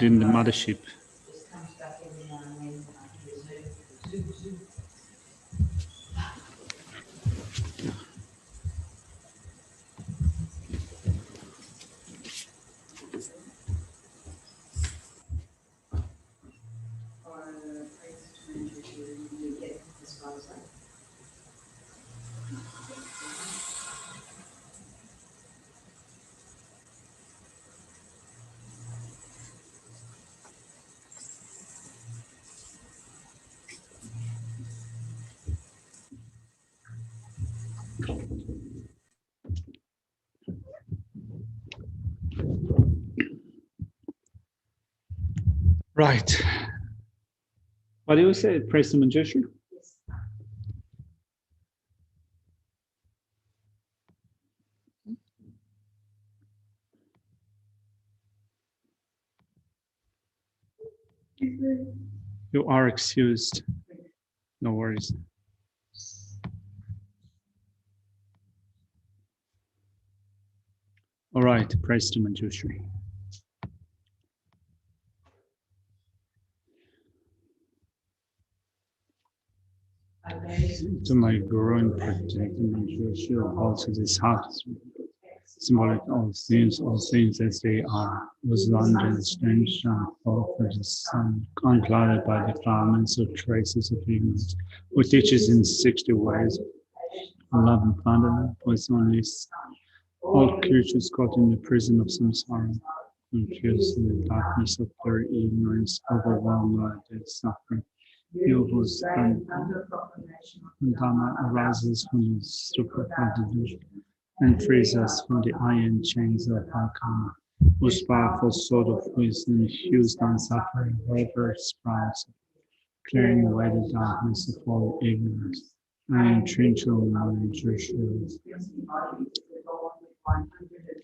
in the mothership. Right. What do you say, President Manjushri? Yes. You are excused. No worries. All right, President Manjushri. To my Guru and protecting Manjushri, also this heart, symbolic all things as they are, was under the strange of the sun, unclouded by the clouds or traces of ignorance, who teaches in 60 ways, love and thunder, was only all creatures caught in the prison of samsara, confused in the darkness of their ignorance, overwhelmed by their suffering. You whose Dharma arises from the stupor delusion and frees us from the iron chains of our karma, whose powerful sword of wisdom hews down suffering wherever it sprouts, clearing away the darkness of all ignorance. I am Trinchal knowledge reveals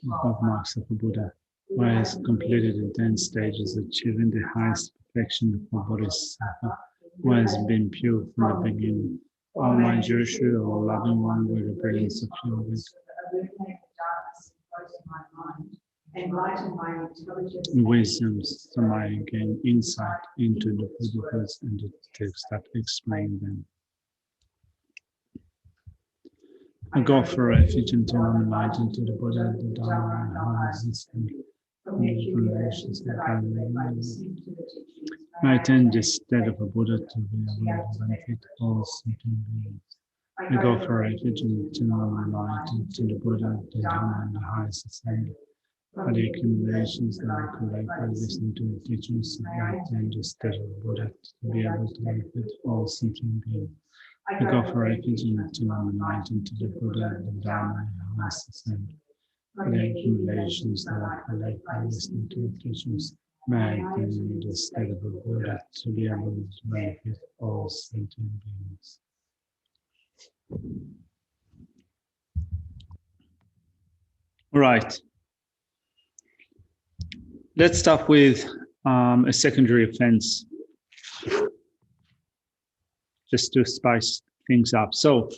above marks of the Buddha, who has completed the 10 stages, achieving the highest perfection of a Bodhisattva, who has been pure from the beginning. All my Jirshu, all loving one, with the brilliance of your wisdom, so I gain insight into the Buddhas and the texts that explain them. I go for refuge until I'm enlightened to the Buddha, the Dharma, and how existent relations that I attend this state of a Buddha to be able to benefit all sentient beings. I go for refuge until I'm enlightened to the Buddha, the Dharma, and the highest assembly. By the accumulations that I collect by listening to the teachings, I attend this state of Buddha to be able to benefit all sentient beings. I go for refuge until I'm enlightened to the Buddha, the Dharma, and the highest assembly. By the accumulations that I collect by listening to the teachings, may I attain the state of a Buddha to be able to benefit all sentient beings. All right. Let's start with a secondary offense, just to spice things up. So,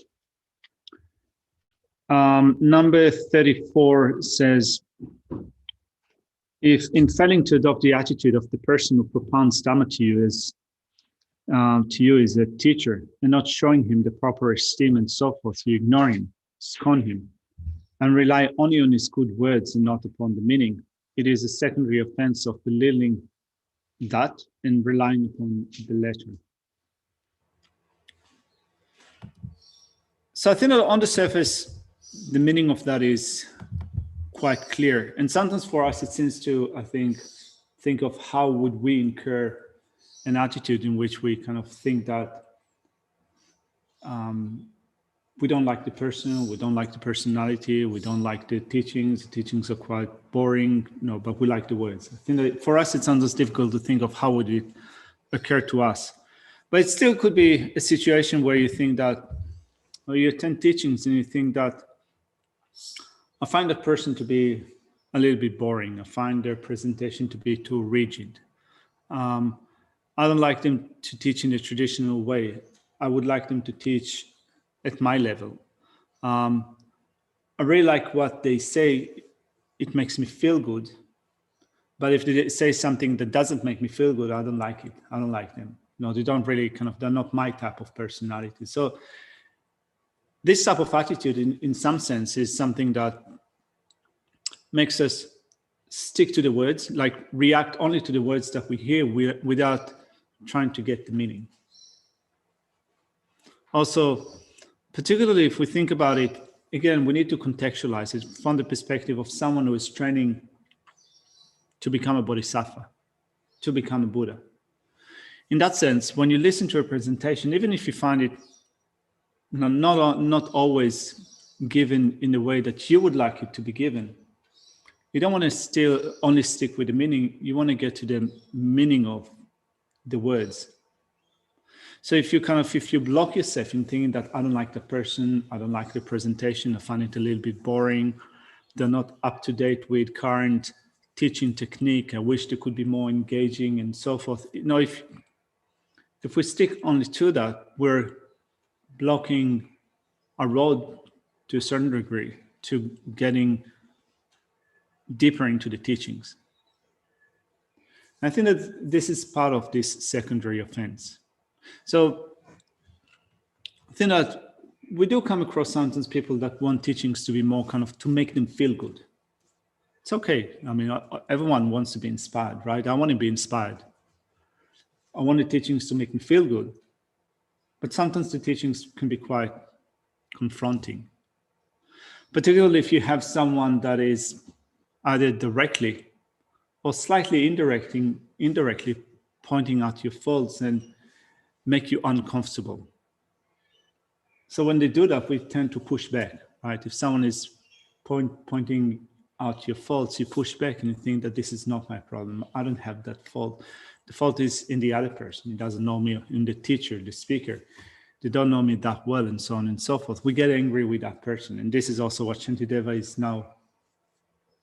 number 34 says, if in failing to adopt the attitude of the person who propounds Dhamma to you as a teacher, and not showing him the proper esteem and so forth, you ignore him, scorn him, and rely only on his good words and not upon the meaning, it is a secondary offense of belittling that and relying upon the letter. So I think that on the surface, the meaning of that is quite clear. And sometimes for us, it seems to, I think of how would we incur an attitude in which we kind of think that we don't like the person, we don't like the personality, we don't like the teachings are quite boring, but we like the words. I think that for us, it's sometimes difficult to think of how would it occur to us. But it still could be a situation where you think that, or you attend teachings and you think that, I find that person to be a little bit boring. I find their presentation to be too rigid. I don't like them to teach in a traditional way. I would like them to teach at my level. I really like what they say. It makes me feel good. But if they say something that doesn't make me feel good, I don't like it. I don't like them. No, they don't really they're not my type of personality. So this type of attitude in some sense is something that makes us stick to the words, like react only to the words that we hear without trying to get the meaning. Also, particularly if we think about it, again, we need to contextualize it from the perspective of someone who is training to become a bodhisattva, to become a Buddha. In that sense, when you listen to a presentation, even if you find it not always given in the way that you would like it to be given, you don't want to still only stick with the meaning. You want to get to the meaning of the words. So if you block yourself in thinking that I don't like the person, I don't like the presentation, I find it a little bit boring, they're not up to date with current teaching technique, I wish they could be more engaging and so forth. If we stick only to that, we're blocking a road to a certain degree to getting deeper into the teachings. I think that this is part of this secondary offense. So I think that we do come across sometimes people that want teachings to be more to make them feel good. It's okay. I mean, everyone wants to be inspired, right? I want to be inspired. I want the teachings to make me feel good. But sometimes the teachings can be quite confronting. Particularly if you have someone that is either directly or slightly indirectly pointing out your faults and make you uncomfortable. So when they do that, we tend to push back, right? If someone is pointing out your faults, you push back and you think that this is not my problem. I don't have that fault. The fault is in the other person. He doesn't know me, in the teacher, the speaker. They don't know me that well, and so on and so forth. We get angry with that person. And this is also what Shantideva is now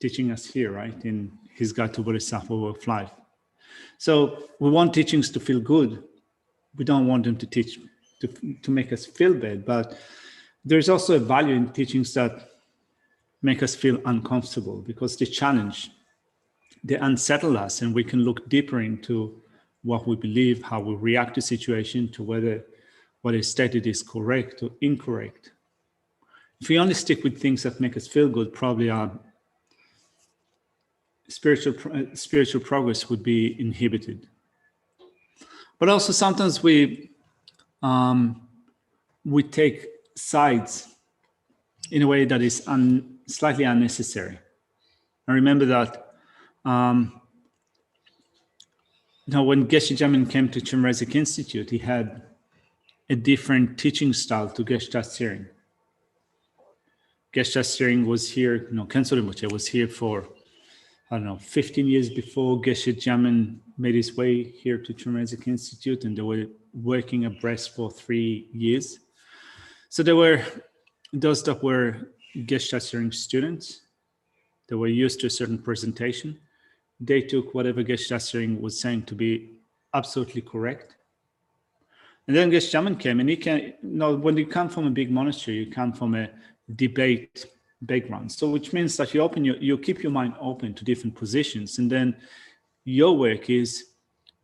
teaching us here, right? In his Guide to Bodhisattva Way of Life. So we want teachings to feel good. We don't want them to teach, to make us feel bad. But there's also a value in teachings that make us feel uncomfortable because they challenge, they unsettle us, and we can look deeper into what we believe, how we react to situation, to whether what is stated is correct or incorrect. If we only stick with things that make us feel good, probably our spiritual progress would be inhibited. But also sometimes we take sides in a way that is slightly unnecessary. I remember that when Geshe Jamin came to Chenrezig Institute, he had a different teaching style to Geshe Tsering. Geshe Tsering was here, Khenso Rinpoche was here for, 15 years before Geshe Jamin made his way here to Chenrezig Institute, and they were working abreast for 3 years. So there were those that were Geshe Tsering students. They were used to a certain presentation. They took whatever Geshe Tsering was saying to be absolutely correct. And then Geshe Jamin came, and when you come from a big monastery, you come from a debate background. So which means that you keep your mind open to different positions, and then your work is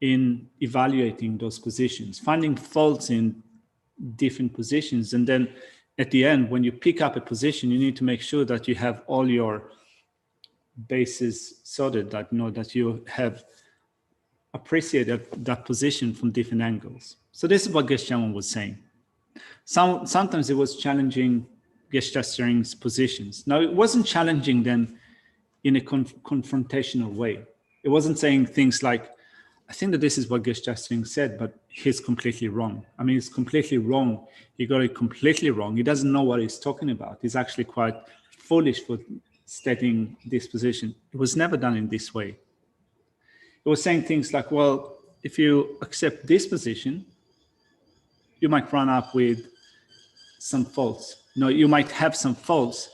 in evaluating those positions, finding faults in different positions, and then at the end, when you pick up a position, you need to make sure that you have all your bases sorted, that you have appreciated that position from different angles. So this is what Geshe Jamin was saying. Sometimes it was challenging Geshe Tsering's positions. Now, it wasn't challenging them in a confrontational way. It wasn't saying things like, I think that this is what Geshe Tsering said, but he's completely wrong. I mean, it's completely wrong. He got it completely wrong. He doesn't know what he's talking about. He's actually quite foolish for stating this position. It was never done in this way. It was saying things like, well, if you accept this position, you might run up with some faults. You might have some faults.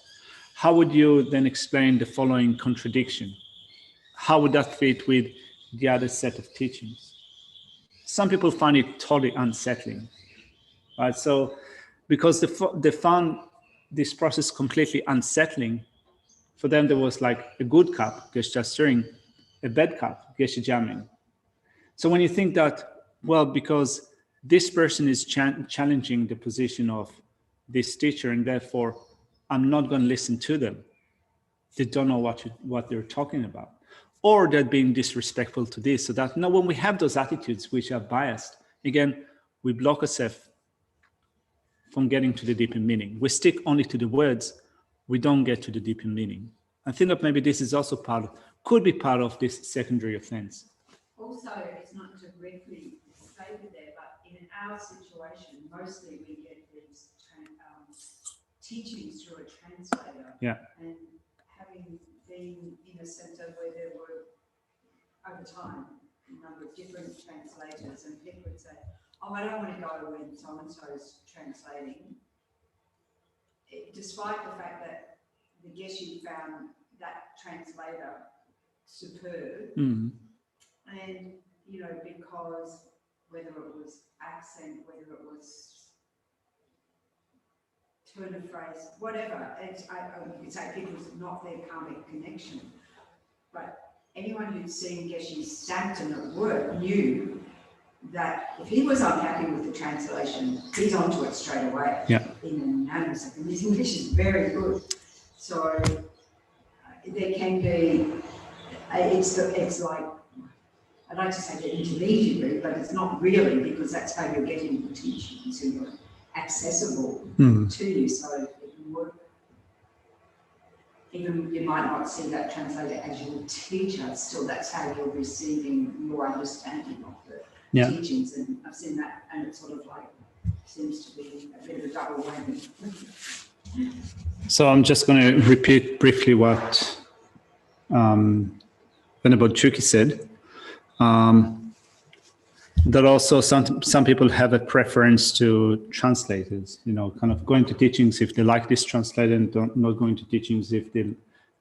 How would you then explain the following contradiction? How would that fit with the other set of teachings? Some people find it totally unsettling, right? So because they found this process completely unsettling, for them there was like a good cup, Geshe Tsering, a bad cup, geshe jamming. So when you think that, well, because this person is challenging the position of this teacher, and therefore I'm not going to listen to them. They don't know what they're talking about, or they're being disrespectful to this. So that now, when we have those attitudes which are biased, again, we block ourselves from getting to the deeper meaning. We stick only to the words. We don't get to the deeper meaning. I think that maybe this is also could be part of this secondary offense. Also, it's not directly stated there, but in our situation, mostly we get these teachings through a translator. Yeah. And having been in a centre where there were, over time, a number of different translators, and people would say, oh, I don't want to go when so-and-so's translating, despite the fact that the Geshe found that translator superb. Mm-hmm. And, you know, because whether it was accent, whether it was turn of phrase, whatever, I would say it was not their karmic connection. But anyone who'd seen Geshe Sampson at work knew that if he was unhappy with the translation, he's onto it straight away. Yeah. In a nanosecond. His English is very good. So there can be, it's like, I'd like to say the intermediary, but it's not really, because that's how you're getting the teaching, so you're accessible to you. So it can work. Even you might not see that translator as your teacher, still that's how you're receiving your understanding of the teachings. And I've seen that, and it sort of like seems to be a bit of a double whammy. So I'm just going to repeat briefly what Venerable Chuki said. That also some people have a preference to translators, you know, kind of going to teachings if they like this translator, and not going to teachings if they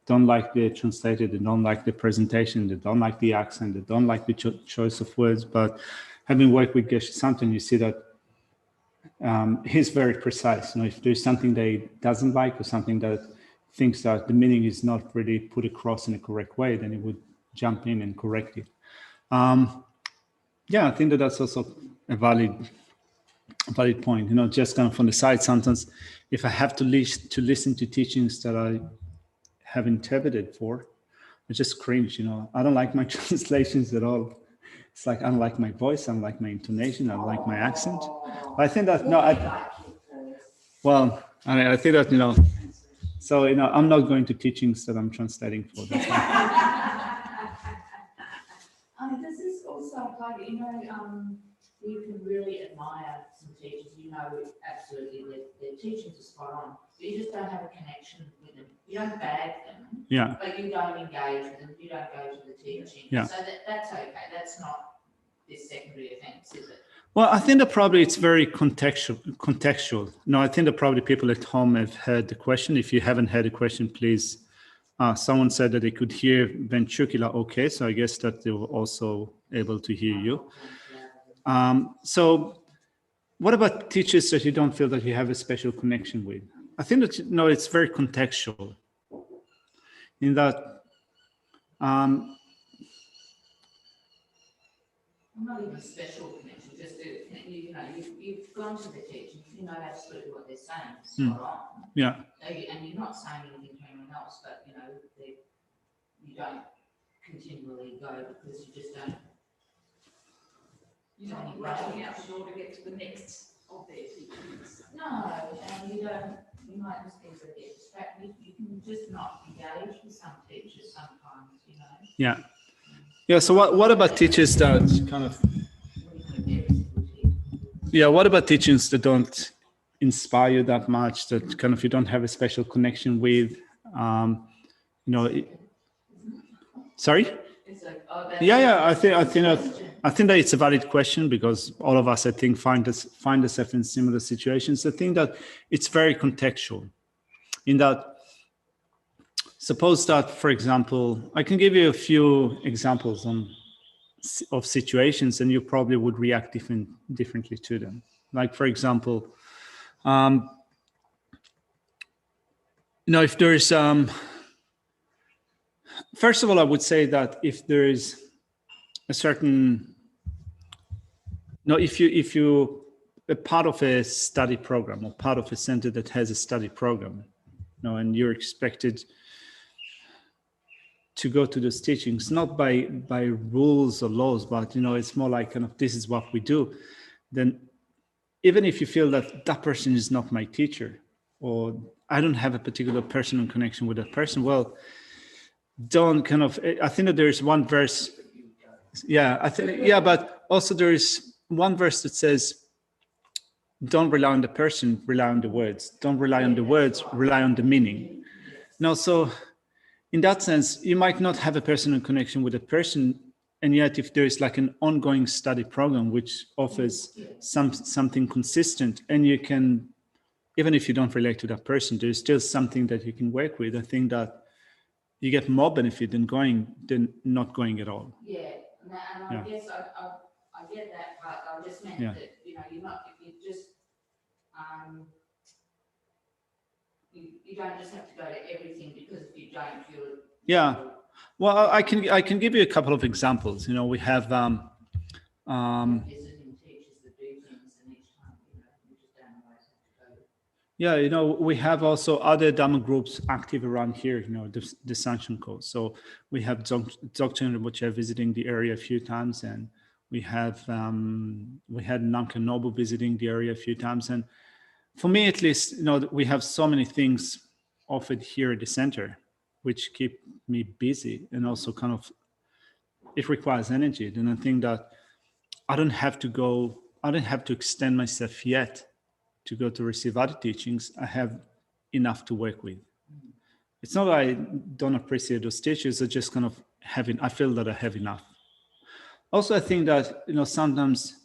don't like the translator, they don't like the presentation, they don't like the accent, they don't like the choice of words. But having worked with Geshe Samten, you see that he's very precise. You know, if there's something that he doesn't like, or something that thinks that the meaning is not really put across in a correct way, then he would jump in and correct it. Yeah, I think that that's also a valid point. You know, just kind of from the side, sometimes if I have to listen to teachings that I have interpreted for, I just cringe. You know, I don't like my translations at all. It's like I don't like my voice, I don't like my intonation, I don't like my accent. But I think that I think that, you know, so, you know, I'm not going to teachings that I'm translating for. That's does this also apply, you know, you can really admire some teachers, you know, absolutely their teachings are spot on, but you just don't have a connection with them. You don't bag them, yeah. But you don't engage with them, you don't go to the teaching. Yeah. So that's okay, that's not this secondary offence, is it? Well, I think that probably it's very contextual. No, I think that probably people at home have heard the question. If you haven't heard the question, please. Someone said that they could hear Ben Chukila okay, so I guess that they were also able to hear you. So what about teachers that you don't feel that you have a special connection with? I think that, no, it's very contextual in that not even a special connection, just you know, you've gone to the teachings, you know absolutely what they're saying, spot on. Yeah. And you're not saying anything to anyone else, but you know, you don't continually go because you just don't. You're not rushing out the door to get to the next of their teachings. No, and you don't. You might just easily get distracted. You can just not engage with some teachers sometimes, you know. Yeah. Yeah. So what about teachers that kind of? Yeah. What about teachings that don't inspire you that much? That kind of you don't have a special connection with? You know. Sorry. It's like, oh, Yeah. I think that it's a valid question because all of us, I think, find ourselves in similar situations. I think that it's very contextual. In that, suppose that, for example, I can give you a few examples of situations, and you probably would react differently to them. Like, for example, you know, if there's First of all, I would say that if there is a certain, no, if you a part of a study program or part of a center that has a study program, and you're expected to go to those teachings, not by rules or laws, but it's more like kind of this is what we do. Then even if you feel that that person is not my teacher, or I don't have a particular personal connection with that person, well, don't kind of, I think that there's one verse, but also there is one verse that says, don't rely on the person, rely on the words. Don't rely on the words, rely on the meaning. Now, so in that sense, you might not have a personal connection with a person, and yet if there is like an ongoing study program which offers something consistent, and you can, even if you don't relate to that person, there's still something that you can work with. I think that you get more benefit than not going at all. Yeah, and I guess I get that part. I just meant that you're not, if you just you don't just have to go to everything, because if you don't, you're Well, I can give you a couple of examples. We have visiting teachers that do things, and each time you just don't always have to go. We have also other Dhamma groups active around here, the Sanction Coast. So we have Dr. Rinpoche visiting the area a few times, and we had Namkha Nobu visiting the area a few times. And for me, at least, we have so many things offered here at the center, which keep me busy, and also kind of, it requires energy. And I think that I don't have to extend myself yet to go to receive other teachings. I have enough to work with. It's not that I don't appreciate those teachers, I just kind of I feel that I have enough. Also, I think that, sometimes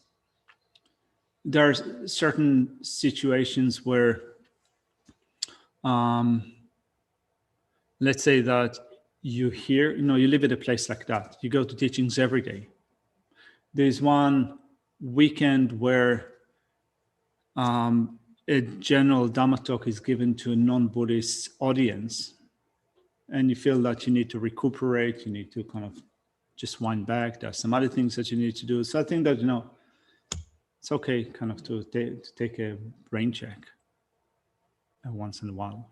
there are certain situations where, let's say that you live at a place like that, you go to teachings every day. There's one weekend where a general Dhamma talk is given to a non-Buddhist audience, and you feel that you need to recuperate, you need to kind of just wind back. There are some other things that you need to do. So I think that, it's okay kind of to take a brain check once in a while.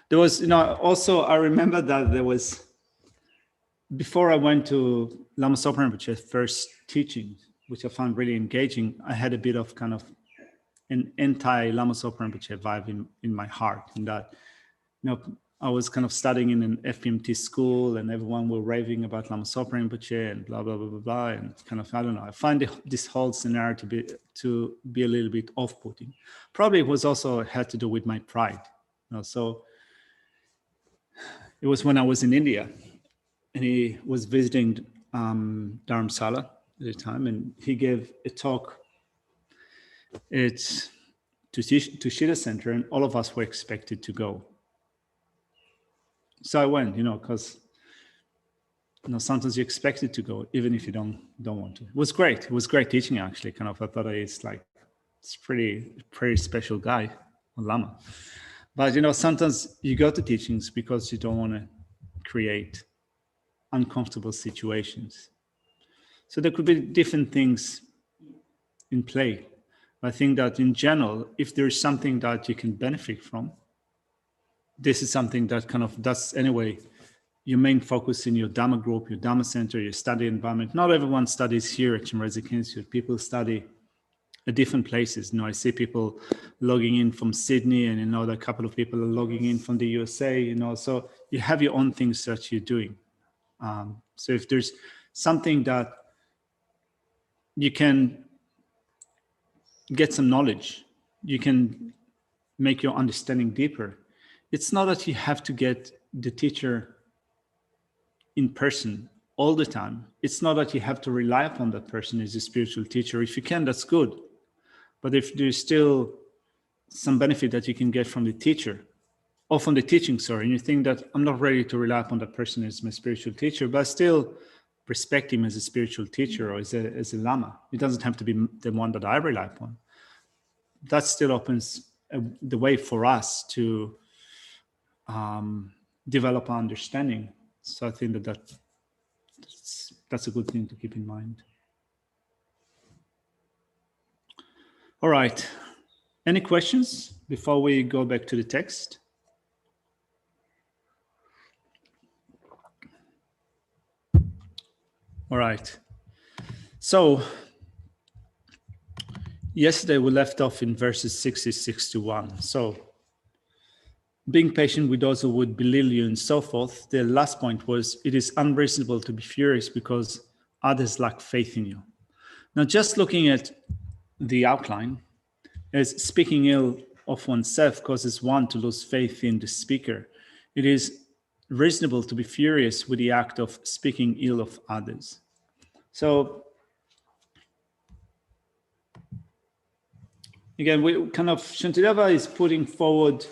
There was, also I remember that there was, before I went to Lama Zopa Rinpoche's first teaching, which I found really engaging, I had a bit of kind of an anti-Lama Zopa Rinpoche vibe in my heart, in that, I was kind of studying in an FPMT school, and everyone were raving about Lama Zopa Rinpoche and blah, blah, blah, blah, blah. And kind of, I don't know, I find this whole scenario to be a little bit off-putting. Probably it was also had to do with my pride. So it was when I was in India, and he was visiting Dharamsala at the time, and he gave a talk to Shida Center, and all of us were expected to go. So I went, because sometimes you're expected to go, even if you don't want to. It was great. It was great teaching, actually. Kind of, I thought it's pretty special guy, Lama. But sometimes you go to teachings because you don't want to create uncomfortable situations. So there could be different things in play. I think that in general, if there's something that you can benefit from, this is something that that's anyway your main focus in your Dhamma group, your Dhamma center, your study environment. Not everyone studies here at Chinrezig Institute. People study at different places. I see people logging in from Sydney, and that a couple of people are logging in from the USA. So you have your own things that you're doing. So if there's something that you can get some knowledge, you can make your understanding deeper. It's not that you have to get the teacher in person all the time. It's not that you have to rely upon that person as a spiritual teacher. If you can, that's good. But if there's still some benefit that you can get from the teacher, or from the teaching, and you think that I'm not ready to rely upon that person as my spiritual teacher, but I still respect him as a spiritual teacher or as a Lama. It doesn't have to be the one that I rely upon. that still opens the way for us to develop our understanding. So I think that's a good thing to keep in mind. All right. Any questions before we go back to the text? All right. So yesterday we left off in verses 60-61. So being patient with those who would belittle you and so forth. The last point was, it is unreasonable to be furious because others lack faith in you. Now, just looking at the outline, as speaking ill of oneself causes one to lose faith in the speaker, it is reasonable to be furious with the act of speaking ill of others. So again, Shantideva is putting forward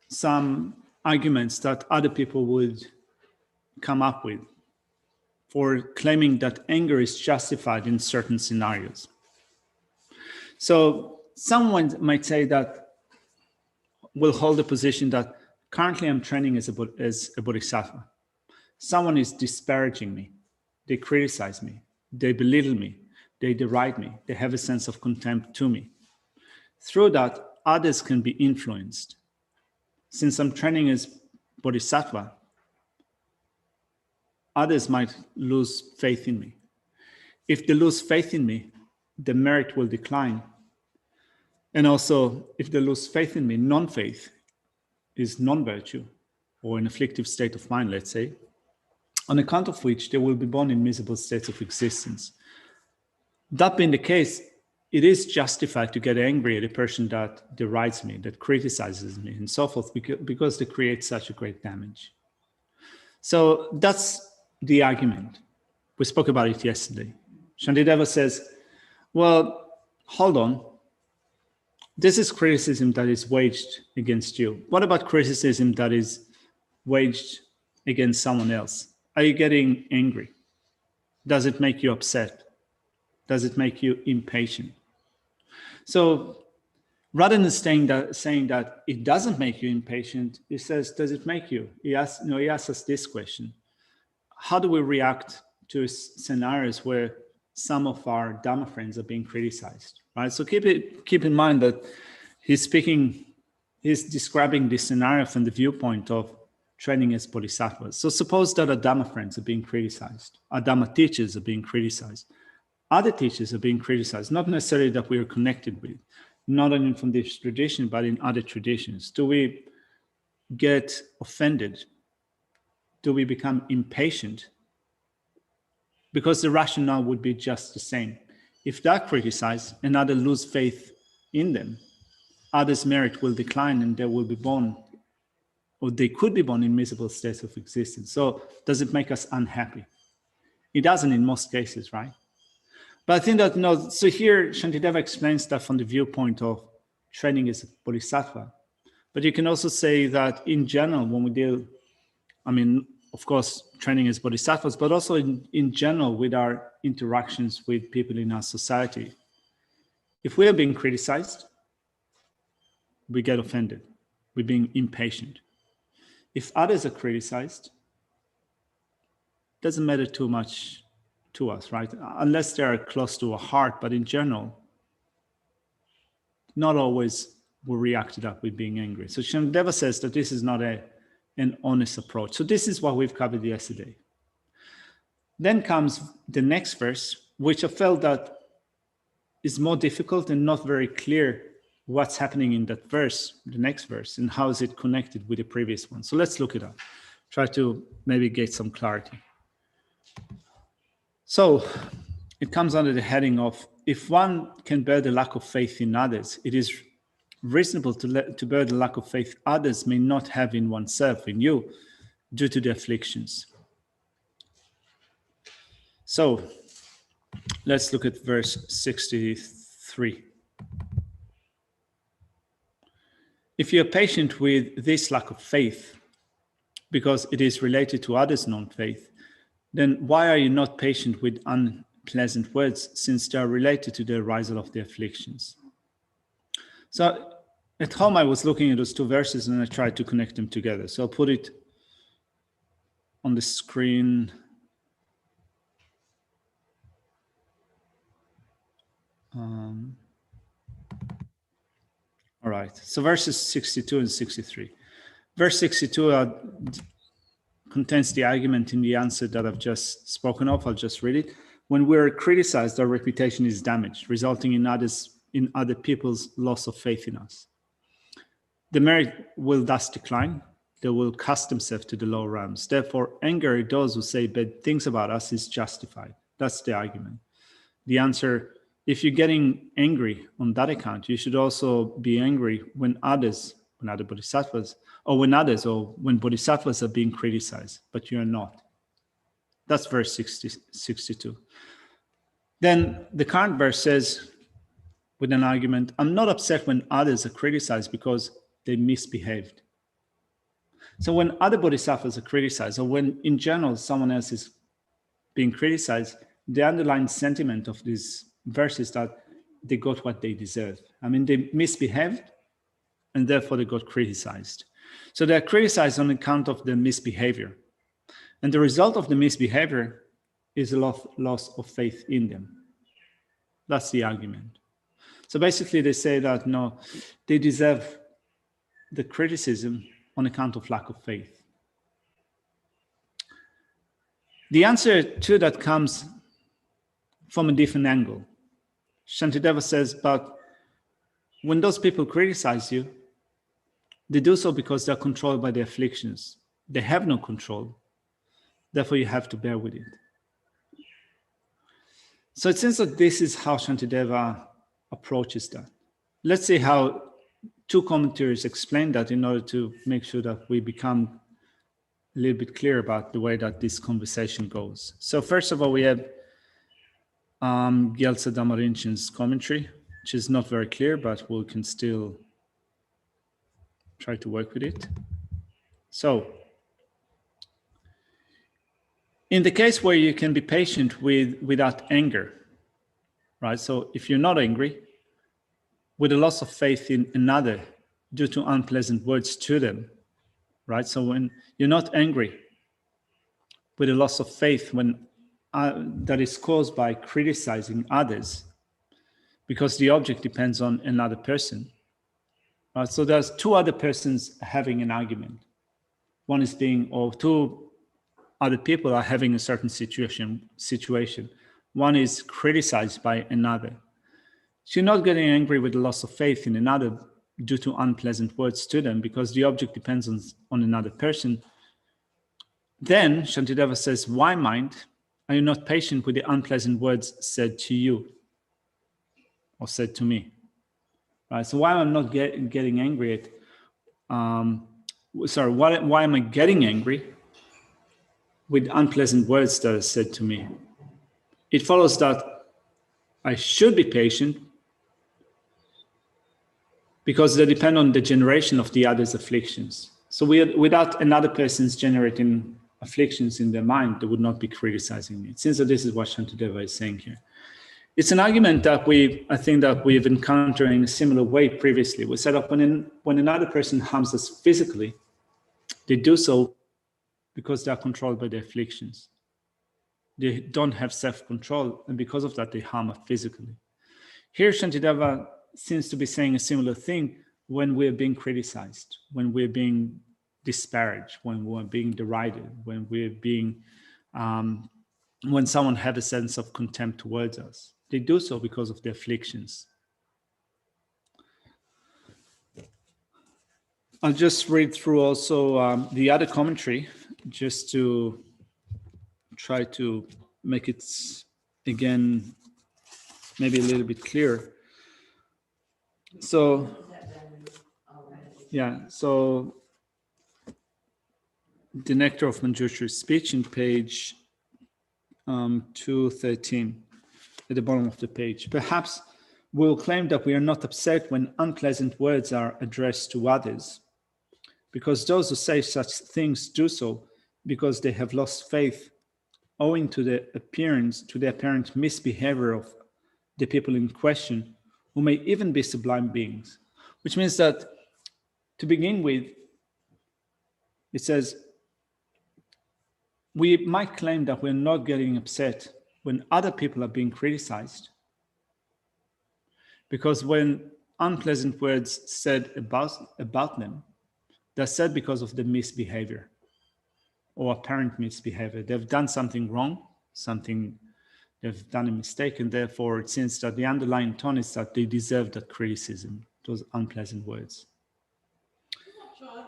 some arguments that other people would come up with for claiming that anger is justified in certain scenarios. So someone might say that will hold the position that currently I'm training as a Bodhisattva. Someone is disparaging me. They criticize me. They belittle me. They deride me. They have a sense of contempt to me. Through that, others can be influenced. Since I'm training as Bodhisattva, others might lose faith in me. If they lose faith in me, the merit will decline. And also, if they lose faith in me, non-faith is non-virtue, or an afflictive state of mind, let's say, on account of which they will be born in miserable states of existence. That being the case, it is justified to get angry at a person that derides me, that criticizes me, and so forth, because they create such a great damage. So that's the argument. We spoke about it yesterday. Shantideva says, well, hold on. This is criticism that is waged against you. What about criticism that is waged against someone else? Are you getting angry? Does it make you upset? Does it make you impatient? So rather than saying that it doesn't make you impatient, he says, does it make you? He asks us this question. How do we react to scenarios where some of our Dhamma friends are being criticized, right? So keep in mind that he's describing this scenario from the viewpoint of training as bodhisattvas. So suppose that our Dhamma friends are being criticized, our Dhamma teachers are being criticized, other teachers are being criticized, not necessarily that we are connected with, not only from this tradition, but in other traditions. Do we get offended? Do we become impatient? Because the rationale would be just the same. If they're criticized and others lose faith in them, others' merit will decline and they will be born, or they could be born in miserable states of existence. So does it make us unhappy? It doesn't in most cases, right? But I think that, so here Shantideva explains that from the viewpoint of training as a bodhisattva. But you can also say that in general, when we deal, of course, training as bodhisattvas, but also in general with our interactions with people in our society, if we are being criticized, we get offended. We're being impatient. If others are criticized, it doesn't matter too much to us, right? Unless they are close to our heart, but in general, not always we react to that with being angry. So Shantideva says that this is not an honest approach. So this is what we've covered yesterday. Then comes the next verse, which I felt that is more difficult and not very clear what's happening in that verse, the next verse, and how is it connected with the previous one. So let's look it up. Try to maybe get some clarity. So it comes under the heading of, if one can bear the lack of faith in others, it is reasonable to bear the lack of faith others may not have in oneself, in you, due to the afflictions. So let's look at verse 63. If you're patient with this lack of faith, because it is related to others' non-faith, then why are you not patient with unpleasant words, since they are related to the arisal of the afflictions? So at home, I was looking at those two verses and I tried to connect them together. So I'll put it on the screen. All right, so verses 62 and 63. Verse 62 contains the argument in the answer that I've just spoken of. I'll just read it. When we're criticized, our reputation is damaged, resulting in other people's loss of faith in us. The merit will thus decline. They will cast themselves to the lower realms. Therefore, anger at those who say bad things about us is justified. That's the argument. The answer, if you're getting angry on that account, you should also be angry when other bodhisattvas, or when bodhisattvas are being criticized, but you're not. That's verse 62. Then the current verse says, with an argument, I'm not upset when others are criticized because they misbehaved. So when other bodhisattvas are criticized, or when in general someone else is being criticized, the underlying sentiment of this verse is that they got what they deserve. I mean, they misbehaved and therefore they got criticized. So they're criticized on account of their misbehavior. And the result of the misbehavior is a loss of faith in them. That's the argument. So basically they say that, no, they deserve the criticism on account of lack of faith. The answer to that comes from a different angle. Shantideva says, but when those people criticize you, they do so because they're controlled by their afflictions. They have no control. Therefore, you have to bear with it. So it seems that this is how Shantideva approaches that. Let's see how two commentaries explain that in order to make sure that we become a little bit clear about the way that this conversation goes. So first of all, we have Gyaltsa Dhammarinchen's commentary, which is not very clear, but we can still try to work with it. So, in the case where you can be patient without anger, right? So if you're not angry, with a loss of faith in another due to unpleasant words to them, right? So when you're not angry with a loss of faith that is caused by criticizing others, because the object depends on another person. Right? So there's two other persons having an argument. Two other people are having a certain situation. One is criticized by another. So you're not getting angry with the loss of faith in another due to unpleasant words to them, because the object depends on another person. Then Shantideva says, why mind? Are you not patient with the unpleasant words said to you or said to me? Right. So why am I not getting angry at? Why am I getting angry with unpleasant words that are said to me? It follows that I should be patient because they depend on the generation of the other's afflictions. So without another person's generating afflictions in their mind, they would not be criticizing me. It seems that this is what Shantideva is saying here. It's an argument that I think that we've encountered in a similar way previously. We said that when another person harms us physically, they do so because they are controlled by their afflictions. They don't have self-control, and because of that, they harm us physically. Here, Shantideva seems to be saying a similar thing when we're being criticized, when we're being disparaged, when we're being derided, when we're being, when someone has a sense of contempt towards us. They do so because of their afflictions. I'll just read through also the other commentary, just to try to make it, again, maybe a little bit clearer. So, yeah, so the Nectar of Manjushri's speech in page 213, at the bottom of the page. Perhaps we'll claim that we are not upset when unpleasant words are addressed to others, because those who say such things do so because they have lost faith owing to the apparent misbehavior of the people in question, who may even be sublime beings. which means that to begin with, it says, we might claim that we're not getting upset when other people are being criticized. Because when unpleasant words said about them, they're said because of the misbehavior or apparent misbehavior. They've done something wrong, they've done a mistake, and therefore it seems that the underlying tone is that they deserve that criticism, those unpleasant words. I'm not sure.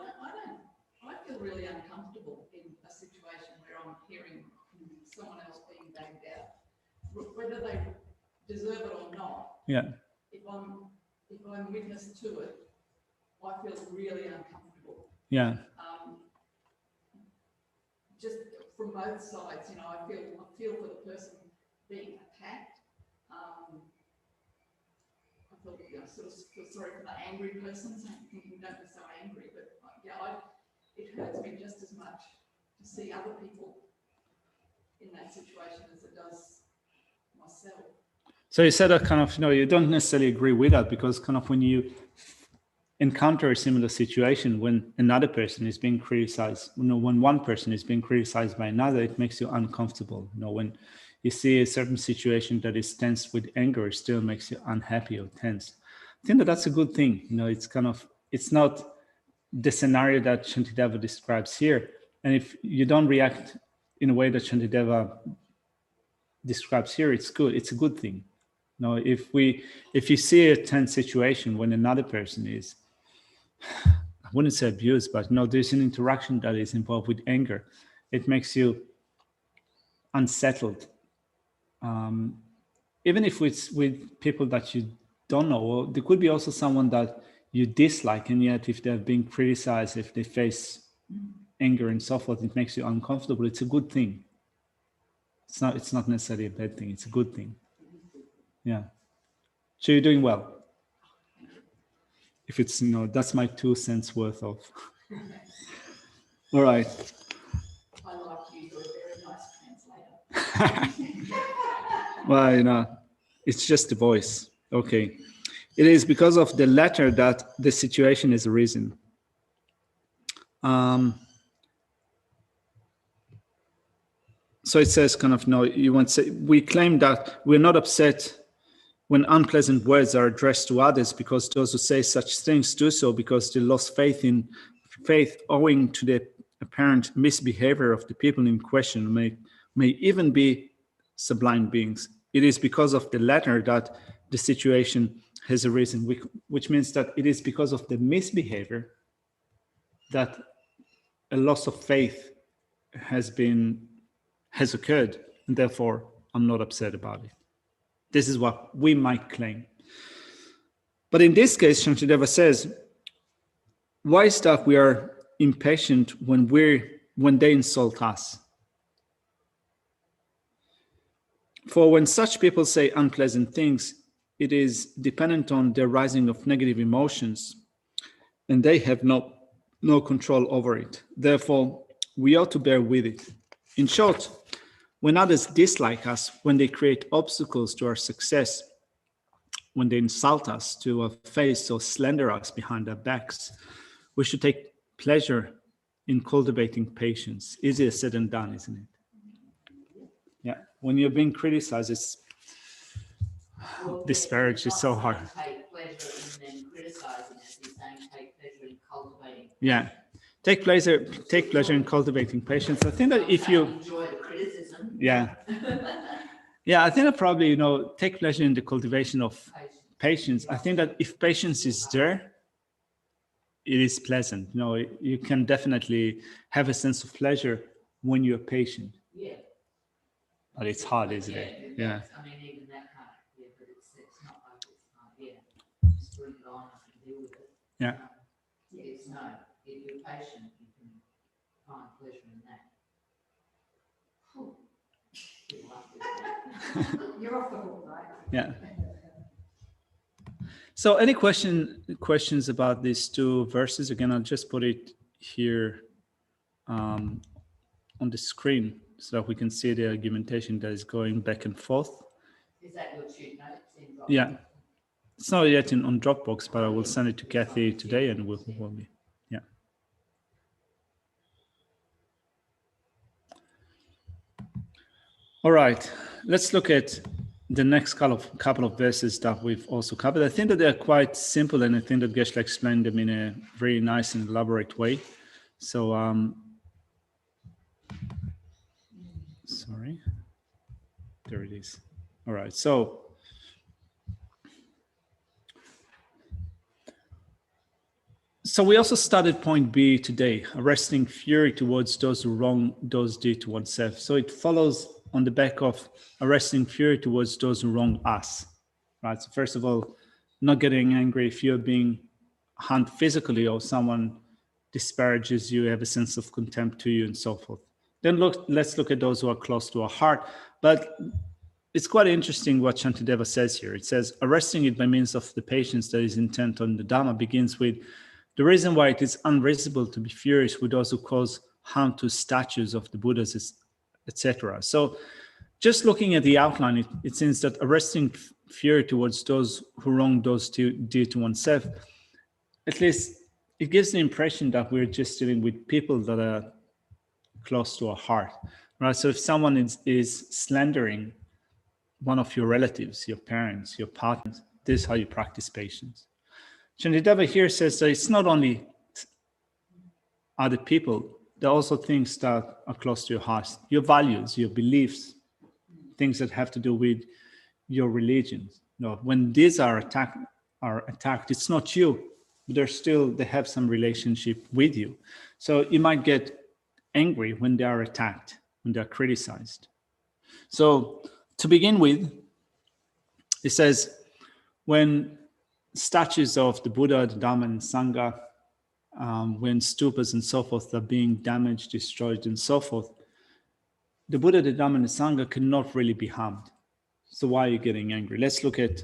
I feel really uncomfortable in a situation where I'm hearing someone else being banged out, whether they deserve it or not. Yeah. If I'm witness to it, I feel really uncomfortable. Yeah. Just from both sides, I feel for the person being attacked. I feel, sort of feel sorry for the angry person, thinking don't be so angry, but it hurts me just as much to see other people in that situation as it does myself. So you said that kind of, you don't necessarily agree with that, because kind of when you encounter a similar situation, when another person is being criticized, when one person is being criticized by another, it makes you uncomfortable. When you see a certain situation that is tense with anger, it still makes you unhappy or tense. I think that that's a good thing. It's not the scenario that Shantideva describes here. And if you don't react in a way that Shantideva describes here, it's good. It's a good thing. If you see a tense situation when another person is, I wouldn't say abused, but there's an interaction that is involved with anger, it makes you unsettled. Even if it's with people that you don't know, or there could be also someone that you dislike, and yet if they're being criticized, if they face anger and so forth, it makes you uncomfortable. It's a good thing. It's not necessarily a bad thing. It's a good thing. Yeah. So you're doing well. If it's, that's my 2 cents worth of. All right. I like you, you're a very nice translator. Well, it's just the voice. Okay. It is because of the latter that the situation is arisen. So it says kind of, you want to say, we claim that we're not upset when unpleasant words are addressed to others, because those who say such things do so because they lost faith owing to the apparent misbehavior of the people in question, may even be sublime beings. It is because of the latter that the situation has arisen, which means that it is because of the misbehavior that a loss of faith has occurred, and therefore I'm not upset about it. This is what we might claim. But in this case, Shantideva says, why is that we are impatient when they insult us? For when such people say unpleasant things, it is dependent on the rising of negative emotions, and they have no control over it. Therefore, we ought to bear with it. In short, when others dislike us, when they create obstacles to our success, when they insult us to our face or slander us behind our backs, we should take pleasure in cultivating patience. Easier said than done, isn't it? Yeah. When you're being criticized, it's disparaged. It's so hard. Take pleasure in them criticizing us. He's saying take pleasure in cultivating. Yeah. Take pleasure in cultivating patience. I think that if you enjoy the criticism. Yeah. Yeah, I think that probably, take pleasure in the cultivation of patience. I think that if patience is there, it is pleasant. You can definitely have a sense of pleasure when you're patient. Yeah. But it's hard, isn't it? Yeah. I mean, even that kind of, but it's not like it's just bring it on and deal with it. Yeah. It's no, if you're patient, you can find pleasure in that. You're off the hook, right? Yeah. So any questions about these 2 verses? Again, I'll just put it here on the screen so that we can see the argumentation that is going back and forth. Is that your tune note? Yeah. It's not yet on Dropbox, but I will send it to Kathy today, and we'll be, yeah. All right, let's look at the next couple of verses that we've also covered. I think that they're quite simple, and I think that Geshe explained them in a very nice and elaborate way. So, sorry, there it is. All right, so we also started point B today, arresting fury towards those who wrong those did to oneself. So it follows on the back of arresting fury towards those who wrong us, right? So first of all, not getting angry if you're being harmed physically or someone disparages you, have a sense of contempt to you and so forth. Then let's look at those who are close to our heart. But it's quite interesting what Shantideva says here. It says, arresting it by means of the patience that is intent on the Dhamma begins with the reason why it is unreasonable to be furious with those who cause harm to statues of the Buddhas is etc. So just looking at the outline, it seems that arresting fury towards those who wrong those dear to oneself, at least it gives the impression that we're just dealing with people that are close to our heart, right? So if someone is slandering one of your relatives, your parents, your partners, this is how you practice patience. Shantideva here says that it's not only other people, there are also things that are close to your heart, your values, your beliefs, things that have to do with your religion. You know, when these are attacked, it's not you, but they have some relationship with you. So you might get angry when they are attacked, when they are criticized. So to begin with, it says, when statues of the Buddha, the Dhamma, and Sangha, when stupas and so forth are being damaged, destroyed, and so forth, the Buddha, the Dhamma, and the Sangha cannot really be harmed. So why are you getting angry? Let's look at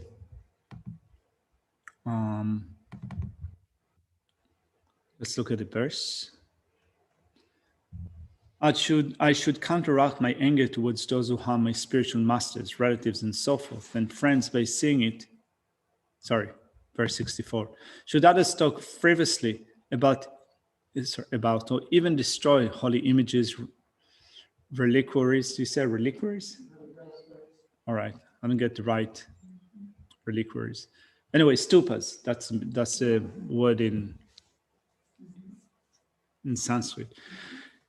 the verse. I should counteract my anger towards those who harm my spiritual masters, relatives, and so forth, and friends by seeing it. Sorry, verse 64. Should others talk frivolously about or even destroy holy images, reliquaries? You say reliquaries? All right, I don't get the right reliquaries. Anyway, stupas. That's a word in Sanskrit.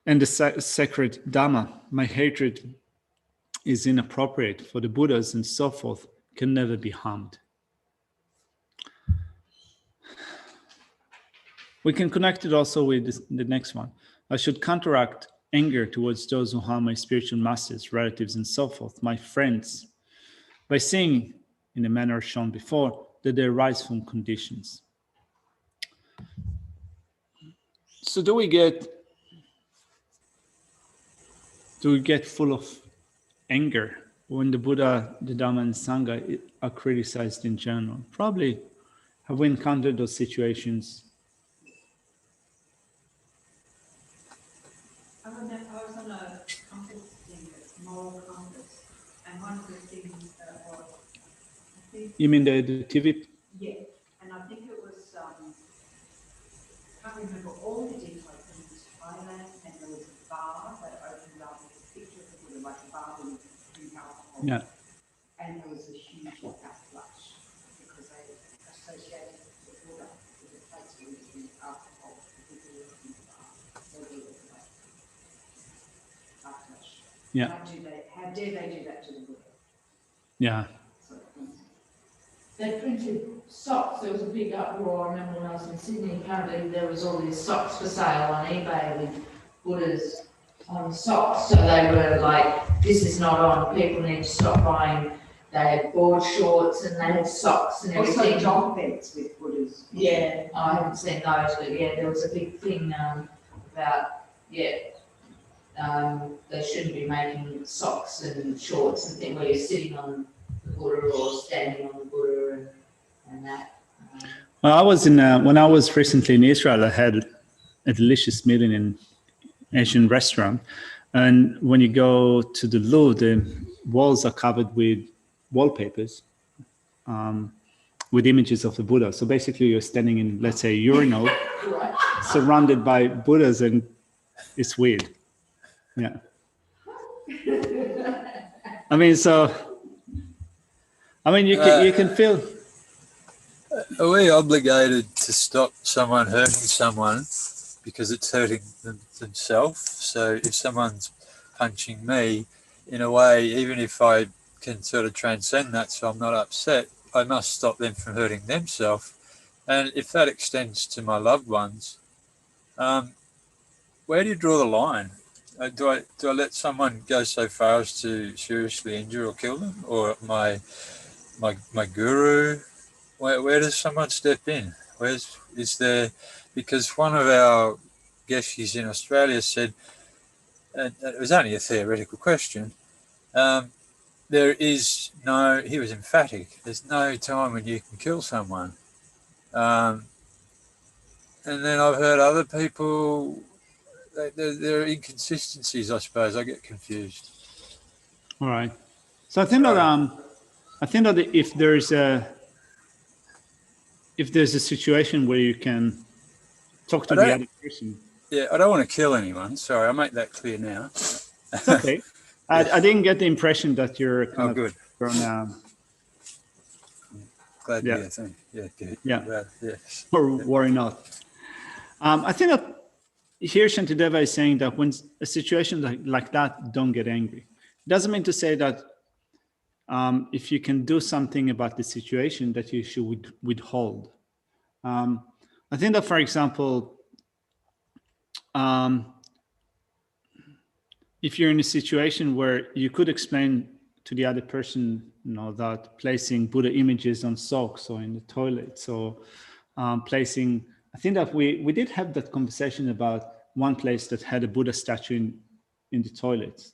And the sacred Dhamma. My hatred is inappropriate for the Buddhas and so forth can never be harmed. We can connect it also with the next one. I should counteract anger towards those who harm my spiritual masters, relatives, and so forth, my friends, by seeing, in the manner shown before, that they arise from conditions. So do we get full of anger when the Buddha, the Dhamma, and Sangha are criticized in general? Probably. Have we encountered those situations? I was on a compass thing, a moral compass, and one of the things that was, I think. You mean the TV? Yeah, and I think it was, I can't remember all the details, I think it was Thailand, and there was a bar that opened up with a picture of the Buddha, like a bar with drink alcohol. Yeah. And there was a huge backlash because they associated the Buddha with a place where you drink alcohol, the people who drink the bar. So there was like backlash. Yeah. How dare they do that to the Buddha? Yeah. They printed socks. There was a big uproar. I remember when I was in Sydney, apparently there was all these socks for sale on eBay with Buddhas on socks. So they were like, this is not on, people need to stop buying. They had board shorts and they had socks and everything. Also dog beds with Buddhas. Yeah, I haven't seen those, but yeah, there was a big thing about, they shouldn't be making socks and shorts and things where you're sitting on the Buddha or standing on the Buddha and that. Well, I was when I was recently in Israel, I had a delicious meal in an Asian restaurant. And when you go to the loo, the walls are covered with wallpapers. with images of the Buddha. So basically you're standing in, let's say, a urinal, Right. surrounded by Buddhas, and it's weird. Yeah. I mean, you can feel. Are we obligated to stop someone hurting someone because it's hurting themselves? So if someone's punching me, in a way, even if I can sort of transcend that so I'm not upset, I must stop them from hurting themselves. And if that extends to my loved ones, where do you draw the line? Do I let someone go so far as to seriously injure or kill them, or my guru? Where does someone step in? Is there? Because one of our geshes in Australia said, and it was only a theoretical question. There is no. He was emphatic. There's no time when you can kill someone. And then I've heard other people. There are inconsistencies, I suppose. I get confused. All right. So I think that if there's a situation where you can talk to the other person. Yeah, I don't want to kill anyone. Sorry, I'll make that clear now. It's okay. I didn't get the impression that you're kind of good. grown. Glad Yeah. to hear. Thank you. Yeah. Yeah. Yes. Or worry not. I think that here Shantideva is saying that when a situation like that, don't get angry. It doesn't mean to say that if you can do something about the situation that you should withhold. I think that, for example, if you're in a situation where you could explain to the other person, that placing Buddha images on socks or in the toilet, so placing, I think that we did have that conversation about one place that had a Buddha statue in the toilet.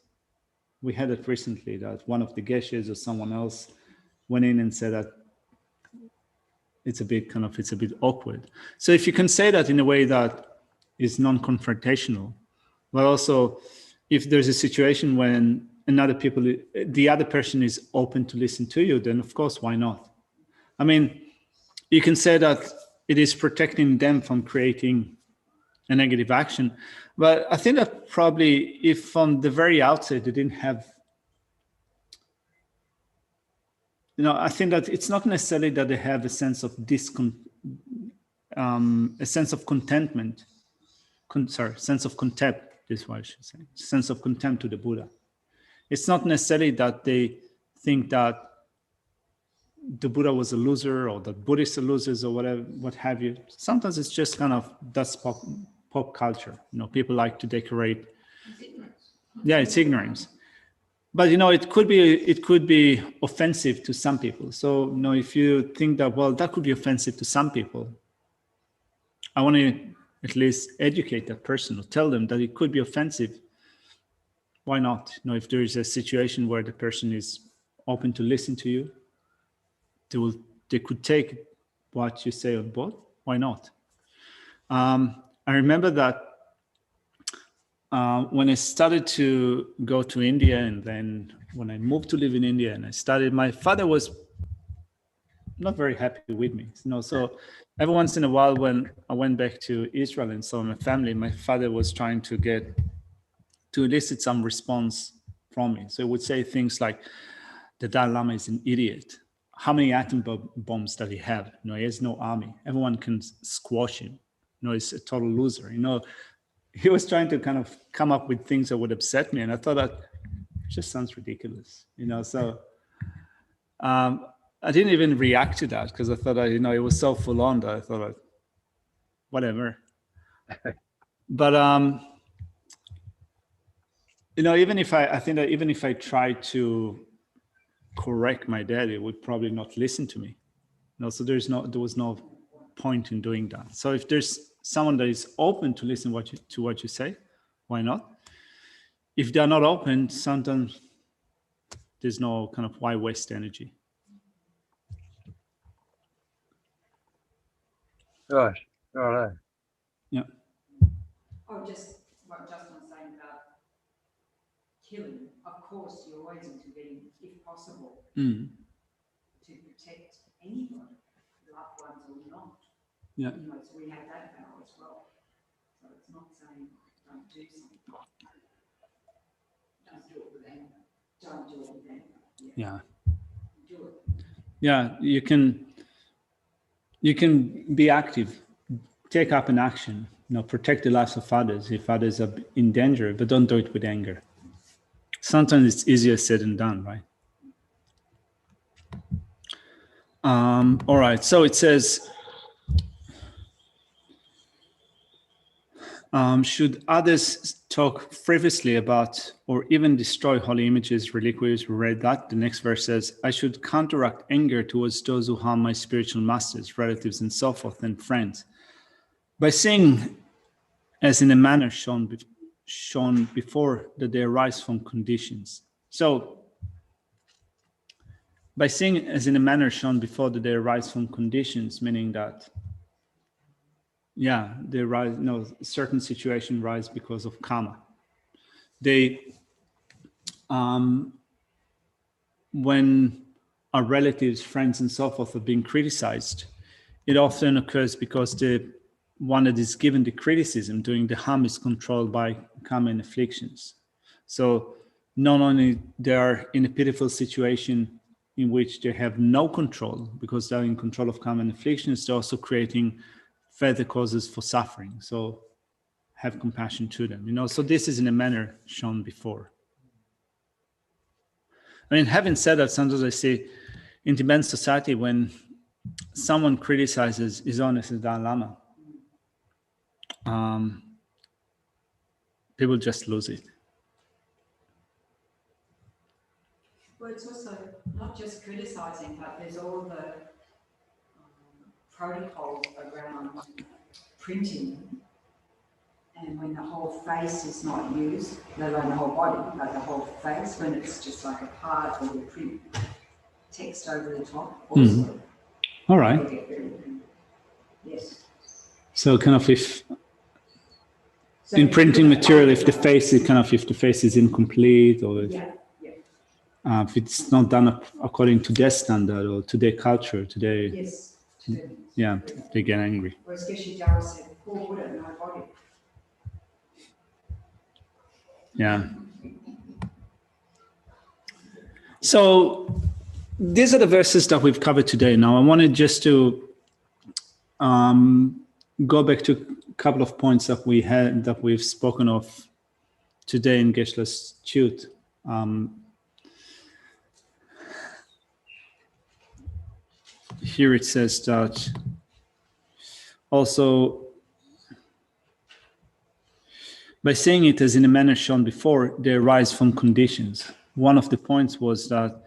We had it recently that one of the geshes or someone else went in and said that it's a bit awkward. So if you can say that in a way that is non-confrontational, but also if there's a situation when the other person is open to listen to you, then of course, why not? I mean, you can say that it is protecting them from creating a negative action. But I think that probably if from the very outset they didn't have, I think that it's not necessarily that they have a sense of a sense of contentment, sense of contempt, is what I should say, sense of contempt to the Buddha. It's not necessarily that they think that the Buddha was a loser or that Buddhists are losers or whatever, what have you. Sometimes it's just kind of, that's pop culture. People like to decorate. It's ignorance. Yeah, it's ignorance. But it could be offensive to some people. So if you think that, well, that could be offensive to some people, I want to at least educate that person or tell them that it could be offensive. Why not? If there is a situation where the person is open to listen to you, they could take what you say on board. Why not? I remember that when I started to go to India, and then when I moved to live in India and my father was not very happy with me. So every once in a while when I went back to Israel and saw my family, my father was trying to elicit some response from me. So he would say things like, the Dalai Lama is an idiot. How many atom bombs does he have? He has no army. Everyone can squash him. He's a total loser. He was trying to kind of come up with things that would upset me. And I thought that just sounds ridiculous. So I didn't even react to that because I thought that, it was so full on that I thought, whatever. But, even if I tried to correct my dad, he would probably not listen to me. So there was no point in doing that. So if there's someone that is open to listen to what you say, why not? If they're not open, sometimes there's no kind of why waste energy. Right. Yeah. Oh, just what Justin was saying about killing. Of course, you always intervene if possible Mm. to protect anybody. loved ones or not. Yeah. You know, so we have that power as well. So it's not saying don't do something. Don't do it with anger. Don't do it with anger. Yeah. Do it. Yeah, you can be active, take up an action, protect the lives of others if others are in danger, but don't do it with anger. Sometimes it's easier said than done, right? All right, so it says, should others talk frivolously about or even destroy holy images, reliquies? We read that. The next verse says, I should counteract anger towards those who harm my spiritual masters, relatives, and so forth, and friends, by saying, as in a manner shown before, that they arise from conditions. So, by saying, as in a manner shown before, that they arise from conditions, meaning that, yeah, they rise, certain situations rise because of karma. They, when our relatives, friends, and so forth are being criticized, it often occurs because the one that is given the criticism, doing the harm, is controlled by karma and afflictions. So not only they are in a pitiful situation in which they have no control because they're in control of karma and afflictions, they're also creating further causes for suffering. So have compassion to them, so this is in a manner shown before. I mean, having said that, sometimes I see in Tibetan society, when someone criticizes His Holiness the Dalai Lama, people just lose it. Well, it's also not just criticising, but there's all the protocols around printing, and when the whole face is not used, let alone the whole body, but the whole face, when it's just like a part or you print text over the top, also. All right. Yes. So kind of if in printing material, if the face is incomplete, or if it's not done according to their standard or to their culture, to their, yes, they get angry. Or as Geshe Jara said, poor Buddha, no body. Yeah. So these are the verses that we've covered today. Now I wanted just to go back to a couple of points that we've spoken of today in Geshe-la's Chut. Here it says that also, by saying it as in a manner shown before, they arise from conditions. One of the points was that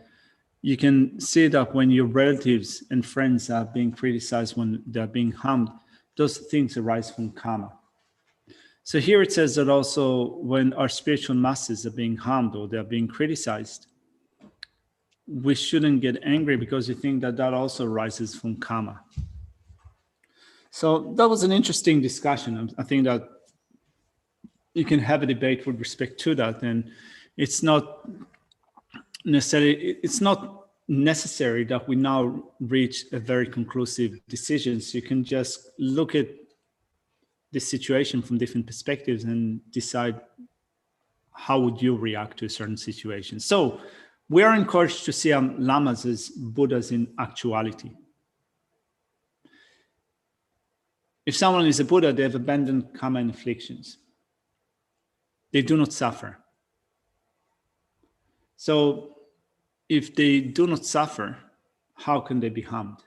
you can see that when your relatives and friends are being criticized, when they're being harmed, those things arise from karma. So here it says that also when our spiritual masters are being harmed or they're being criticized, we shouldn't get angry because you think that also arises from karma. So that was an interesting discussion. I think that you can have a debate with respect to that, and it's not necessary that we now reach a very conclusive decision. So you can just look at the situation from different perspectives and decide how would you react to a certain situation. So we are encouraged to see lamas as Buddhas in actuality. If someone is a Buddha, they have abandoned karma and afflictions. They do not suffer. So if they do not suffer, how can they be harmed?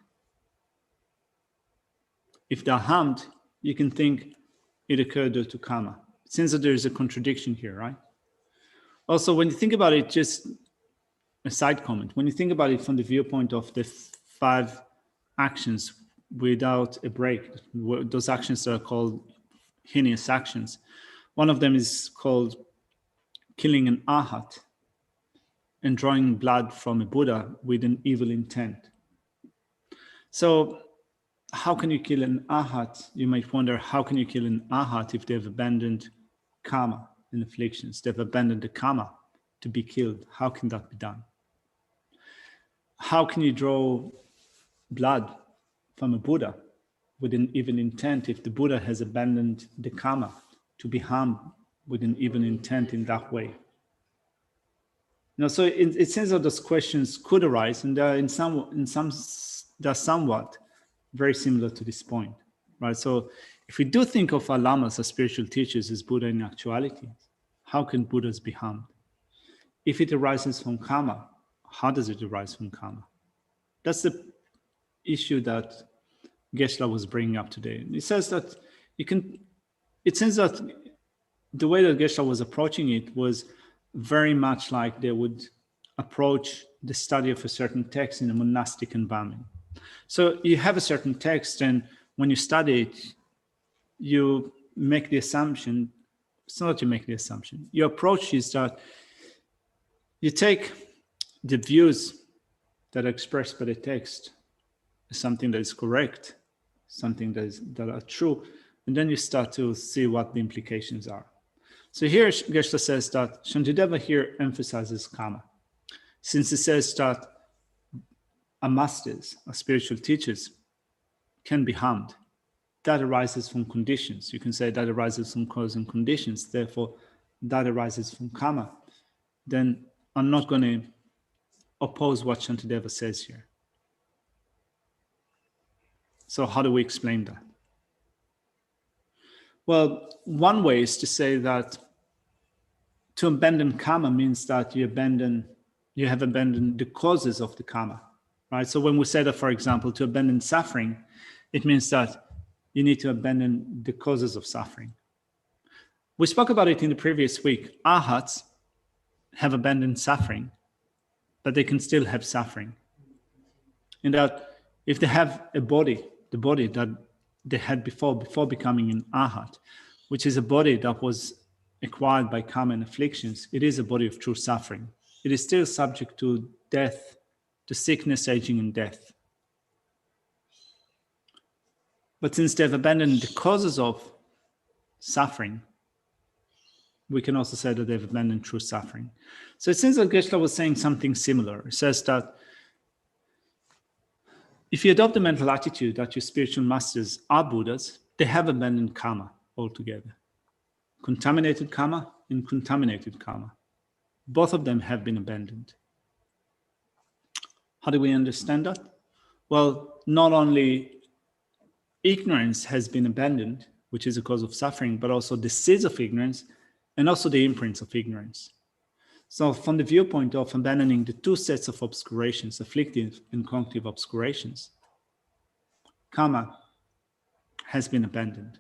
If they're harmed, you can think it occurred due to karma. It seems that there is a contradiction here, right? Also, when you think about it, just a side comment, when you think about it from the viewpoint of the 5 actions without a break, those actions that are called heinous actions, one of them is called killing an arhat and drawing blood from a Buddha with an evil intent. So how can you kill an arhat? You might wonder, how can you kill an arhat if they've abandoned karma and afflictions? They've abandoned the karma to be killed. How can that be done? How can you draw blood from a Buddha with an evil intent if the Buddha has abandoned the karma to be harmed with an evil intent in that way. So it seems that those questions could arise, and they're they're somewhat very similar to this point, right? So if we do think of our lamas as spiritual teachers as Buddha in actuality, how can Buddhas be harmed? If it arises from karma, how does it arise from karma? That's the issue that Geshe-la was bringing up today. He says that it seems that the way that Geshe-la was approaching it was very much like they would approach the study of a certain text in a monastic environment. So you have a certain text, and when you study it, you make the assumption, it's not that you make the assumption, your approach is that you take the views that are expressed by the text as something that is correct, something that are true, and then you start to see what the implications are. So here Geshe-la says that Shantideva here emphasizes karma. Since it says that our masters, our spiritual teachers, can be harmed, that arises from conditions. You can say that arises from cause and conditions, therefore that arises from karma. Then I'm not going to oppose what Shantideva says here. So how do we explain that? Well, one way is to say that to abandon karma means that you have abandoned the causes of the karma, right? So when we say that, for example, to abandon suffering, it means that you need to abandon the causes of suffering. We spoke about it in the previous week. Arhats have abandoned suffering, but they can still have suffering. In that if they have a body, the body that they had before becoming an arhat, which is a body that was acquired by karma and afflictions, it is a body of true suffering. It is still subject to death, to sickness, aging, and death. But since they've abandoned the causes of suffering, we can also say that they've abandoned true suffering. So it seems that Geshe-la was saying something similar. It says that if you adopt the mental attitude that your spiritual masters are Buddhas, they have abandoned karma altogether. Contaminated karma and contaminated karma. Both of them have been abandoned. How do we understand that? Well, not only ignorance has been abandoned, which is a cause of suffering, but also the seeds of ignorance and also the imprints of ignorance. So from the viewpoint of abandoning the two sets of obscurations, afflictive and cognitive obscurations, karma has been abandoned.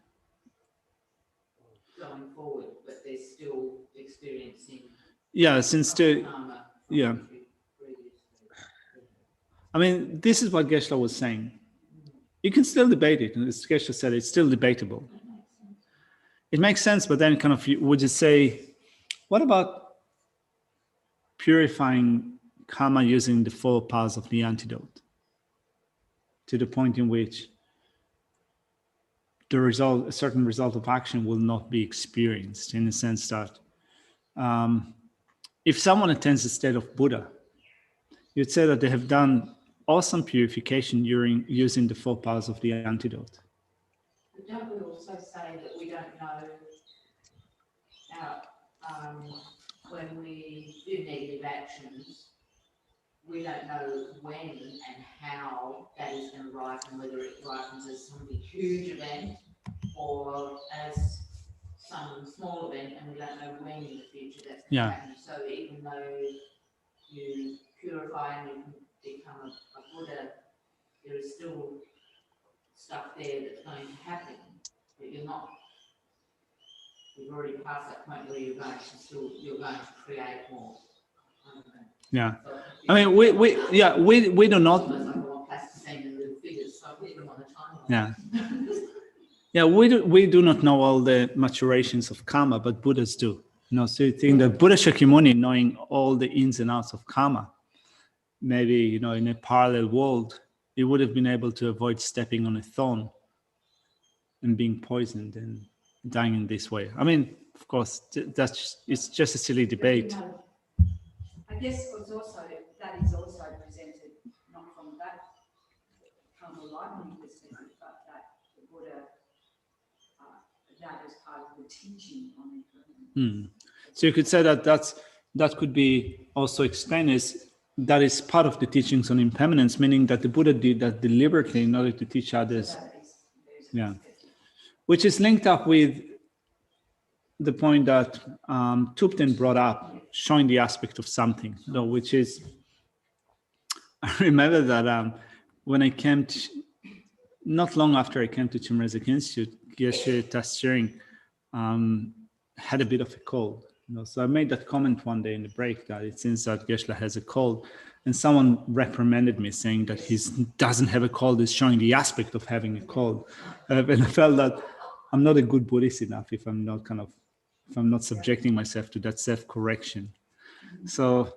Going forward, but they're still experiencing karma. Yeah. I mean, this is what Geshe-la was saying. You can still debate it, and as Geshe-la said, it's still debatable. It makes sense, but then kind of would you say, what about purifying karma using the 4 powers of the antidote to the point in which a certain result of action will not be experienced, in the sense that if someone attains the state of Buddha, you'd say that they have done awesome purification during using the 4 powers of the antidote. But don't we also say that we don't know when we do negative actions, we don't know when and how that is going to ripen, whether it ripens as some huge event or as some small event, and we don't know when in the future that's going to happen. So even though you purify and you can become a Buddha, there is still stuff there that's going to happen, but you've already passed that point where you're going to create more. Yeah, I mean, we do not. Yeah, yeah, we do not know all the maturations of karma, but Buddhas do. So you think that Buddha Shakyamuni, knowing all the ins and outs of karma, maybe in a parallel world, he would have been able to avoid stepping on a thorn and being poisoned and dying in this way. I mean, of course, it's just a silly debate. I guess that is also presented not from that karma lightning perspective, that as part of the teaching on impermanence. So you could say that that could be also explained as that is part of the teachings on impermanence, meaning that the Buddha did that deliberately in order to teach others. So that is, there's Yeah. perspective. Which is linked up with the point that Tupten brought up, showing the aspect of something, which is, I remember that when I came to, not long after I came to Chimrezek Institute, Geshe Tashering had a bit of a cold. So I made that comment one day in the break that it seems that Geshe has a cold, and someone reprimanded me saying that he doesn't have a cold, is showing the aspect of having a cold. And I felt that I'm not a good Buddhist enough if I'm not subjecting myself to that self-correction. So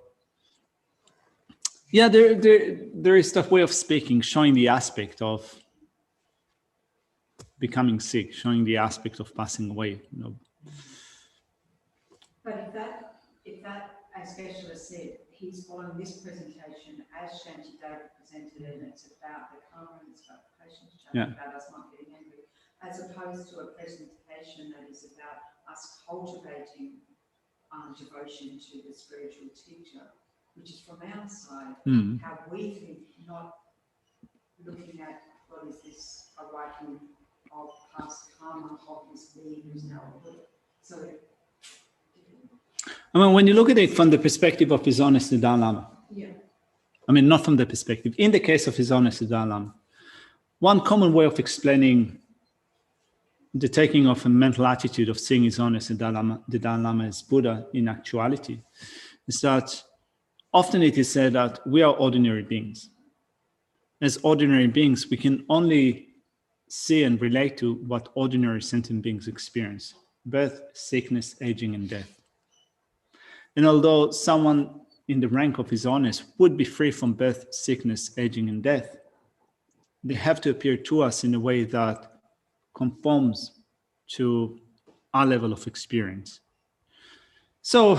yeah, there is that way of speaking, showing the aspect of becoming sick, showing the aspect of passing away. But if that, as Geshe said, he's following this presentation as Shantideva presented, and it's about the karma and it's about the patience, about us not getting angry, as opposed to a presentation that is about us cultivating devotion to the spiritual teacher, which is from outside, how we think, not looking at what is this awakening of past karma of this being who's now a Buddha. So I mean, when you look at it from the perspective of His Holiness the Dalai Lama, I mean, not from the perspective, in the case of His Holiness the Dalai Lama, one common way of explaining the taking of a mental attitude of seeing His Holiness the Dalai Lama as Buddha in actuality is that often it is said that we are ordinary beings. As ordinary beings, we can only see and relate to what ordinary sentient beings experience: birth, sickness, aging, and death. And although someone in the rank of His Holiness would be free from birth, sickness, aging, and death, they have to appear to us in a way that conforms to our level of experience. So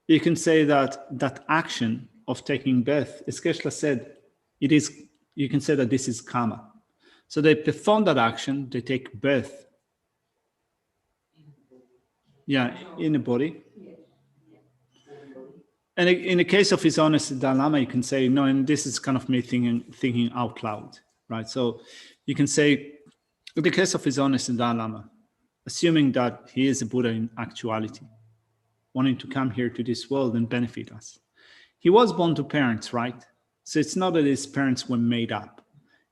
you can say that that action of taking birth, as Geshe said, you can say that this is karma. So they perform that action, they take birth, in a body. And in the case of His Holiness the Dalai Lama, you can say, no, and this is kind of me thinking out loud, right? So you can say, in the case of His Holiness the Dalai Lama, assuming that he is a Buddha in actuality, wanting to come here to this world and benefit us. He was born to parents, right? So it's not that his parents were made up.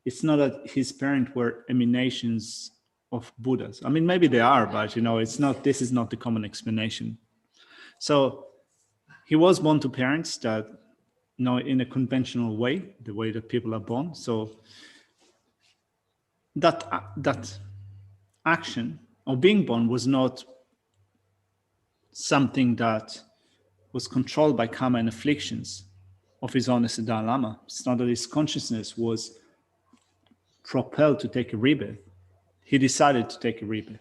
It's not that his parents were emanations of Buddhas. I mean, maybe they are, but it's not. This is not the common explanation. So he was born to parents that, in a conventional way, the way that people are born. So that action of being born was not something that was controlled by karma and afflictions of His Holiness the Dalai Lama. It's not that his consciousness was propelled to take a rebirth. He decided to take a rebirth.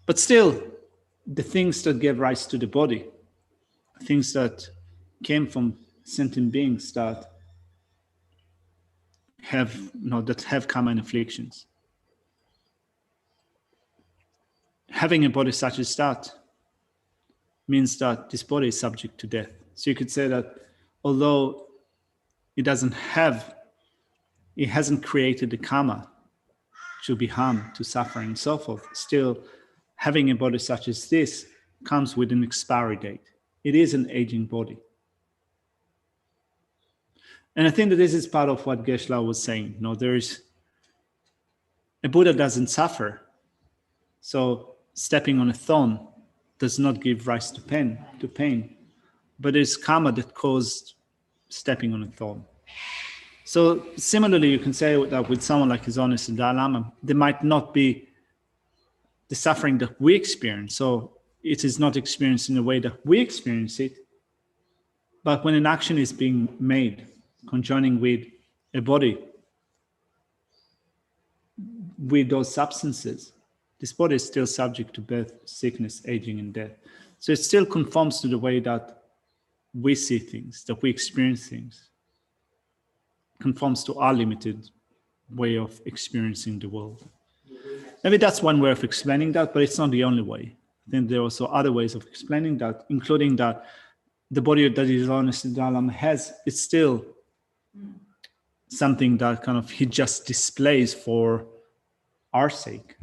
But still, the things that gave rise to the body, things that came from sentient beings that have karma and afflictions. Having a body such as that means that this body is subject to death. So you could say that although it hasn't created the karma to be harmed, to suffer, and so forth, still having a body such as this comes with an expiry date. It is an aging body. And I think that this is part of what Geshe was saying. A Buddha doesn't suffer. So stepping on a thorn does not give rise to pain, but it's karma that caused stepping on a thorn. So similarly, you can say that with someone like His Holiness the Dalai Lama, there might not be the suffering that we experience. So it is not experienced in the way that we experience it. But when an action is being made, conjoining with a body, with those substances, this body is still subject to birth, sickness, aging, and death. So it still conforms to the way that we see things, that we experience things. Conforms to our limited way of experiencing the world. Maybe that's one way of explaining that, but it's not the only way. I think there are also other ways of explaining that, including that the body that is honest in Dalai Lama has, it's still something that kind of he just displays for our sake.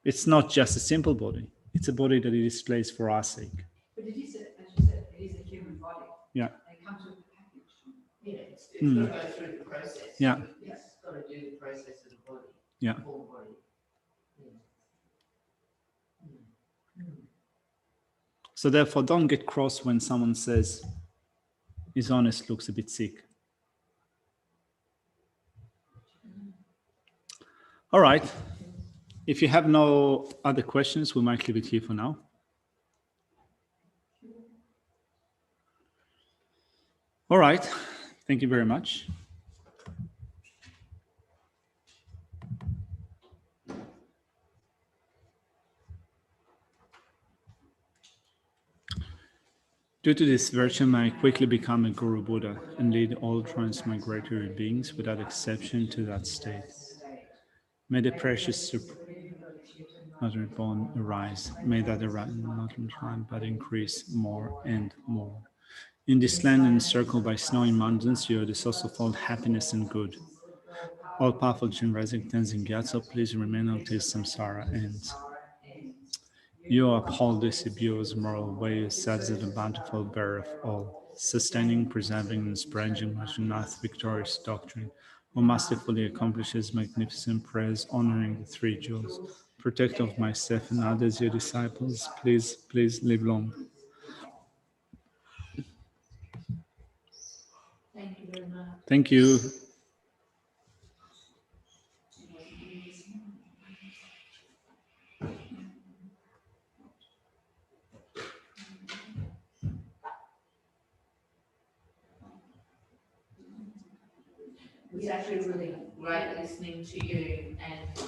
It's not just a simple body. It's a body that he displays for our sake. But it is, as you said, it is a human body. Yeah. It comes with a package. Yeah, it's got to go through the process. Yeah. It's got to do the process of the body. Yeah. The whole body. So therefore, don't get cross when someone says, His Honest looks a bit sick. All right. If you have no other questions, we might leave it here for now. All right. Thank you very much. Due to this virtue, may I quickly become a Guru Buddha and lead all transmigratory beings without exception to that state. May the precious not reborn arise. May that arise not return, but increase more and more. In this land encircled by snowy mountains, you are the source of all happiness and good. All powerful Jin rising Tenzin Gyatso, please remain until samsara ends. You uphold this abuse moral way yourselves as the bountiful bearer of all, sustaining, preserving, and spreading Vajranath victorious doctrine, who masterfully accomplishes magnificent prayers honoring the three jewels. Protector of myself and others, your disciples, please live long. Thank you very much. Thank you. It was actually really great listening to you and